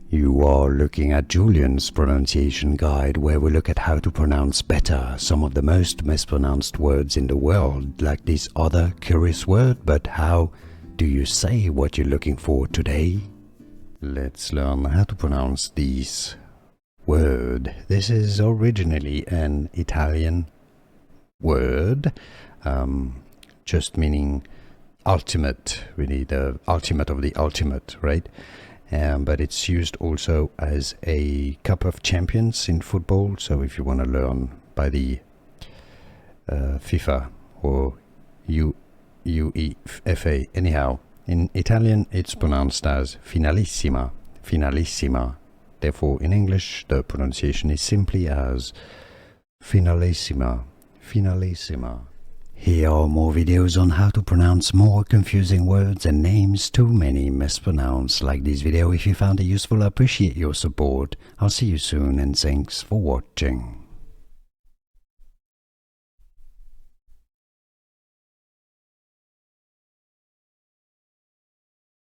You are looking at Julian's pronunciation guide, where we look at how to pronounce better some of the most mispronounced words in the world, like this other curious word. But how do you say what you're looking for today? Let's learn how to pronounce this word. This is originally an Italian word, just meaning ultimate, really the ultimate of the ultimate, right? But it's used also as a Cup of Champions in football. So if you want to learn by the FIFA or UEFA, anyhow, in Italian it's pronounced as finalissima, finalissima. Therefore, in English, the pronunciation is simply as finalissima, finalissima. Here are more videos on how to pronounce more confusing words and names too many mispronounced. Like this video if you found it useful. I appreciate your support. I'll see you soon and thanks for watching.